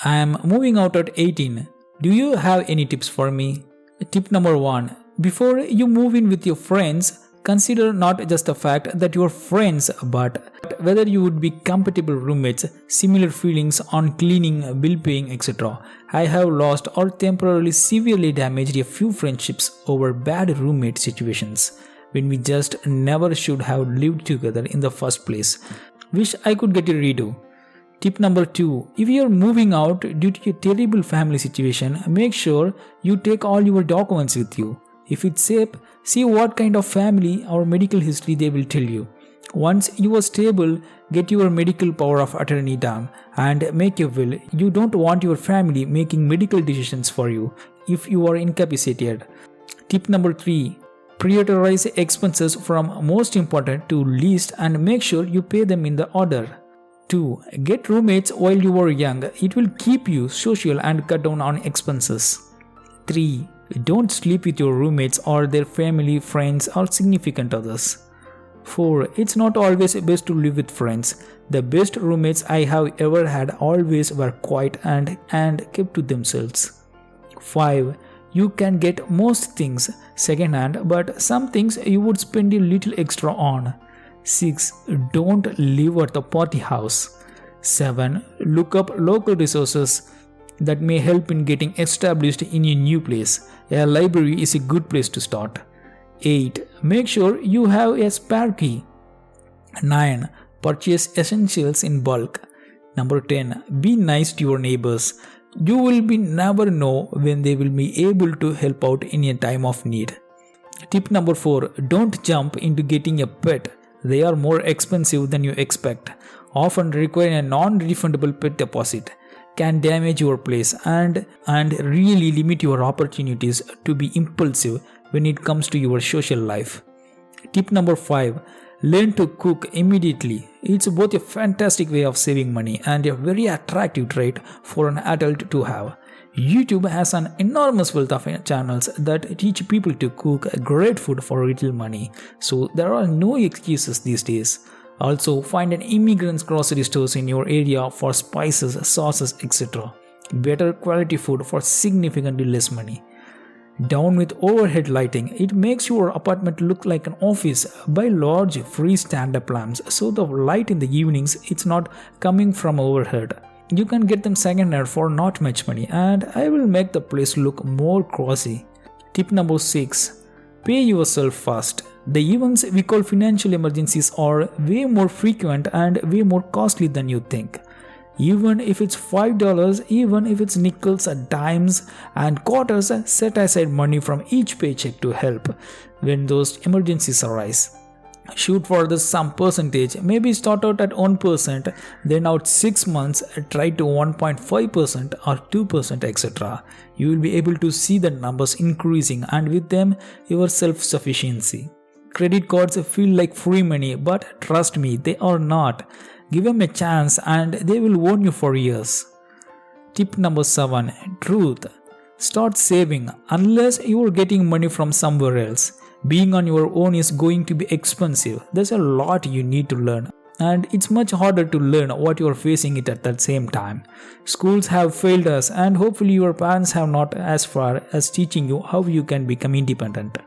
I am moving out at 18. Do you have any tips for me? Tip number 1. Before you move in with your friends, consider not just the fact that you are friends but whether you would be compatible roommates, similar feelings on cleaning, bill paying, etc. I have lost or temporarily severely damaged a few friendships over bad roommate situations when we just never should have lived together in the first place. Wish I could get a redo. Tip number 2. If you are moving out due to a terrible family situation, make sure you take all your documents with you. If it's safe, see what kind of family or medical history they will tell you. Once you are stable, get your medical power of attorney done and make a will. You don't want your family making medical decisions for you if you are incapacitated. Tip number 3. Prioritize expenses from most important to least and make sure you pay them in the order. 2. Get roommates while you are young. It will keep you social and cut down on expenses. 3. Don't sleep with your roommates or their family, friends or significant others. 4. It's not always best to live with friends. The best roommates I have ever had always were quiet and kept to themselves. 5. You can get most things second-hand, but some things you would spend a little extra on. 6. Don't live at the party house. 7. Look up local resources that may help in getting established in a new place. A library is a good place to start. 8. Make sure you have a spare key. 9. Purchase essentials in bulk. Number 10. Be nice to your neighbors. You will never know when they will be able to help out in a time of need. Tip number 4. Don't jump into getting a pet. They are more expensive than you expect, often require a non-refundable pet deposit, can damage your place and really limit your opportunities to be impulsive when it comes to your social life. Tip number 5. Learn to cook immediately. It's both a fantastic way of saving money and a very attractive trait for an adult to have. YouTube has an enormous wealth of channels that teach people to cook great food for little money, so there are no excuses these days. Also, find an immigrant's grocery stores in your area for spices, sauces, etc. Better quality food for significantly less money. Down with overhead lighting. It makes your apartment look like an office. Buy large free stand-up lamps so the light in the evenings it's not coming from overhead. You can get them second-hand for not much money and I will make the place look more cozy. Tip number 6. Pay yourself first. The events we call financial emergencies are way more frequent and way more costly than you think. Even if it's $5, even if it's nickels, dimes and quarters, set aside money from each paycheck to help when those emergencies arise. Shoot for some percentage, maybe start out at 1%, then out 6 months try to 1.5% or 2%, etc. You will be able to see the numbers increasing and with them your self-sufficiency. Credit cards feel like free money, but trust me, they are not. Give them a chance and they will own you for years. Tip number 7. Truth. Start saving unless you are getting money from somewhere else. Being on your own is going to be expensive. There's a lot you need to learn and it's much harder to learn what you are facing it at that same time. Schools have failed us and hopefully your parents have not as far as teaching you how you can become independent.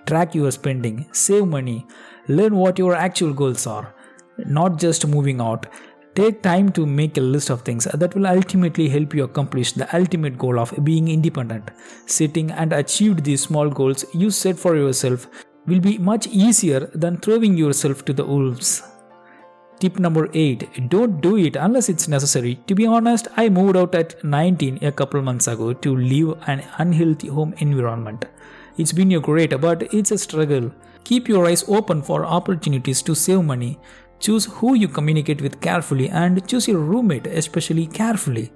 Track your spending, save money, learn what your actual goals are, not just moving out. Take time to make a list of things that will ultimately help you accomplish the ultimate goal of being independent. Setting and achieved these small goals you set for yourself will be much easier than throwing yourself to the wolves. Tip number 8. Don't do it unless it's necessary. To be honest, I moved out at 19 a couple months ago to live an unhealthy home environment. It's been great, but it's a struggle. Keep your eyes open for opportunities to save money. Choose who you communicate with carefully and choose your roommate especially carefully.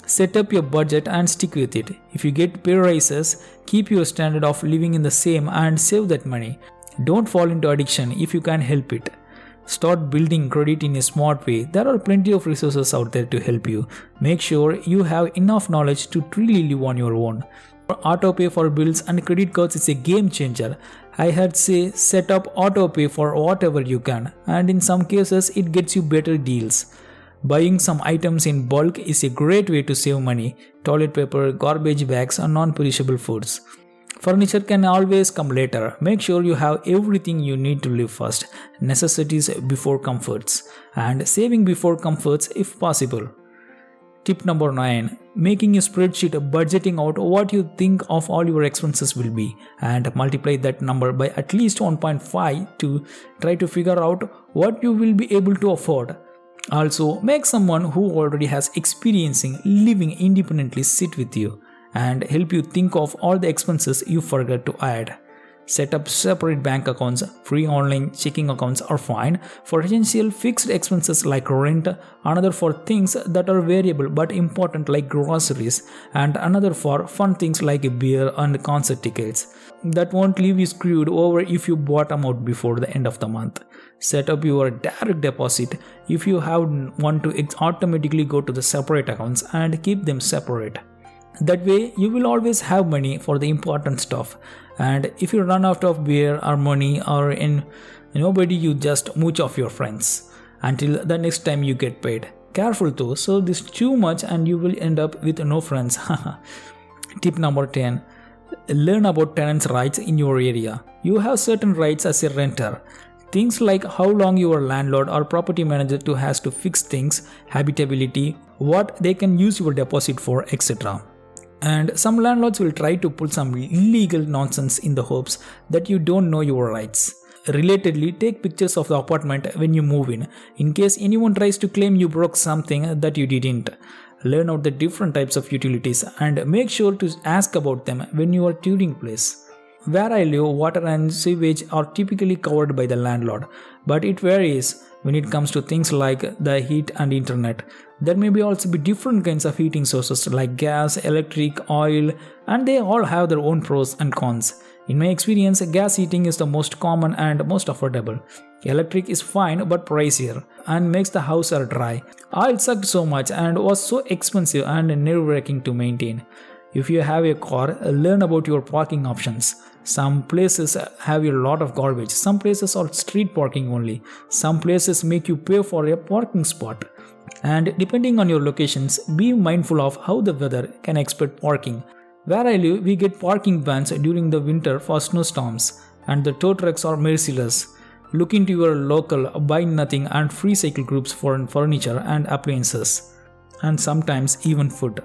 Set up your budget and stick with it. If you get pay raises, keep your standard of living in the same and save that money. Don't fall into addiction if you can help it. Start building credit in a smart way. There are plenty of resources out there to help you. Make sure you have enough knowledge to truly live on your own. Autopay for bills and credit cards is a game changer. I had say set up autopay for whatever you can and in some cases it gets you better deals. Buying some items in bulk is a great way to save money. Toilet paper, garbage bags, and non-perishable foods. Furniture can always come later. Make sure you have everything you need to live first. Necessities before comforts. And saving before comforts if possible. Tip number 9. Making a spreadsheet, budgeting out what you think of all your expenses will be and multiply that number by at least 1.5 to try to figure out what you will be able to afford. Also, make someone who already has experience in living independently sit with you and help you think of all the expenses you forgot to add. Set up separate bank accounts. Free online checking accounts are fine for essential fixed expenses like rent, another for things that are variable but important like groceries, and another for fun things like beer and concert tickets. That won't leave you screwed over if you bottom out before the end of the month. Set up your direct deposit if you have one to automatically go to the separate accounts and keep them separate. That way you will always have money for the important stuff, and if you run out of beer or money or in nobody, you just mooch off your friends until the next time you get paid. Careful though, so this too much and you will end up with no friends. Tip number 10. Learn about tenants' rights in your area. You have certain rights as a renter. Things like how long your landlord or property manager has to fix things, habitability, what they can use your deposit for, etc. And some landlords will try to pull some illegal nonsense in the hopes that you don't know your rights. Relatedly, take pictures of the apartment when you move in case anyone tries to claim you broke something that you didn't. Learn out the different types of utilities and make sure to ask about them when you are touring place. Where I live, water and sewage are typically covered by the landlord, but it varies when it comes to things like the heat and internet. There may also be different kinds of heating sources like gas, electric, oil, and they all have their own pros and cons. In my experience, gas heating is the most common and most affordable. Electric is fine but pricier and makes the house dry. Oil sucked so much and was so expensive and nerve-wracking to maintain. If you have a car, learn about your parking options. Some places have a lot of garbage. Some places are street parking only. Some places make you pay for a parking spot. And depending on your locations, be mindful of how the weather can expect parking. Where I live, we get parking bans during the winter for snowstorms, and the tow trucks are merciless. Look into your local buy nothing and free cycle groups for furniture and appliances, and sometimes even food.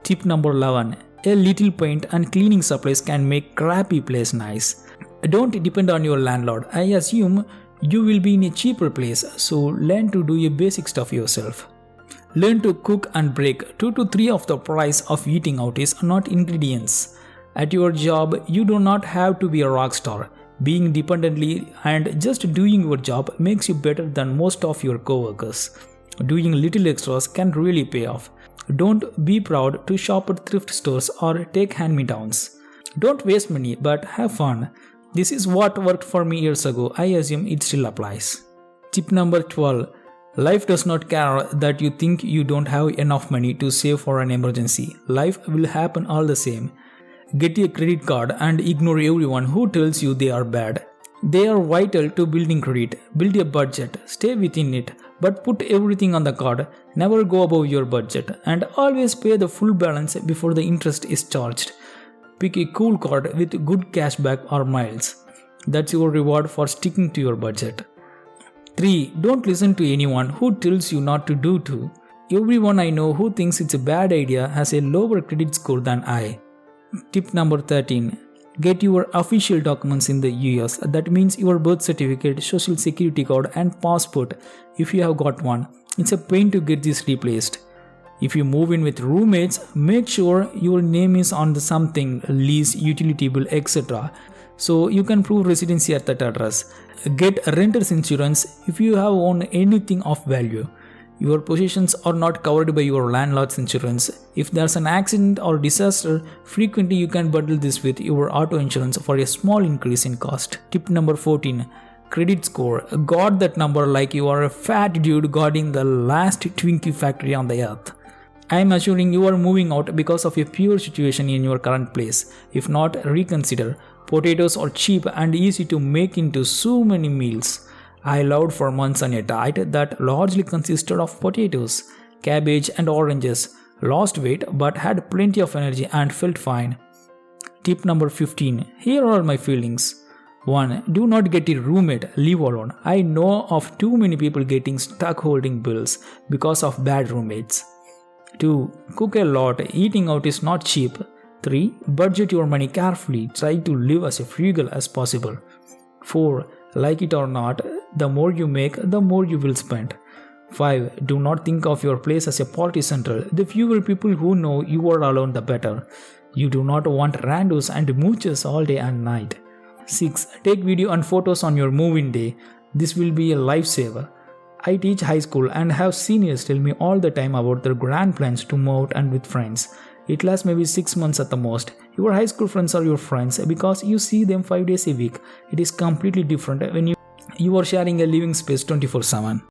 Tip number 11. A little paint and cleaning supplies can make crappy place nice. Don't depend on your landlord. I assume you will be in a cheaper place, so learn to do your basic stuff yourself. Learn to cook and break. 2 to 3 of the price of eating out is not ingredients. At your job, you do not have to be a rock star. Being dependently and just doing your job makes you better than most of your co-workers. Doing little extras can really pay off. Don't be proud to shop at thrift stores or take hand-me-downs. Don't waste money, but have fun. This is what worked for me years ago. I assume it still applies. Tip number 12. Life does not care that you think you don't have enough money to save for an emergency. Life will happen all the same. Get a credit card and ignore everyone who tells you they are bad. They are vital to building credit. Build a budget, stay within it, but put everything on the card. Never go above your budget, and always pay the full balance before the interest is charged. Pick a cool card with good cashback or miles. That's your reward for sticking to your budget. 3. Don't listen to anyone who tells you not to do to. Everyone I know who thinks it's a bad idea has a lower credit score than I. Tip number 13. Get your official documents in the US. That means your birth certificate, social security card and passport if you have got one. It's a pain to get this replaced. If you move in with roommates, make sure your name is on the something, lease, utility bill, etc. so you can prove residency at that address. Get renter's insurance if you have owned anything of value. Your possessions are not covered by your landlord's insurance. If there's an accident or disaster, frequently you can bundle this with your auto insurance for a small increase in cost. Tip number 14. Credit score. Guard that number like you are a fat dude guarding the last Twinkie factory on the earth. I am assuming you are moving out because of a pure situation in your current place. If not, reconsider. Potatoes are cheap and easy to make into so many meals. I lived for months on a diet that largely consisted of potatoes, cabbage, and oranges. Lost weight but had plenty of energy and felt fine. Tip number 15. Here are my feelings. 1. Do not get a roommate, live alone. I know of too many people getting stuck holding bills because of bad roommates. 2. Cook a lot, eating out is not cheap. 3. Budget your money carefully, try to live as frugal as possible. 4. Like it or not, the more you make, the more you will spend. 5. Do not think of your place as a party central. The fewer people who know you are alone, the better. You do not want randos and mooches all day and night. 6. Take video and photos on your move-in day. This will be a lifesaver. I teach high school and have seniors tell me all the time about their grand plans to move out and with friends. It lasts maybe 6 months at the most. Your high school friends are your friends because you see them 5 days a week. It is completely different when you are sharing a living space 24/7.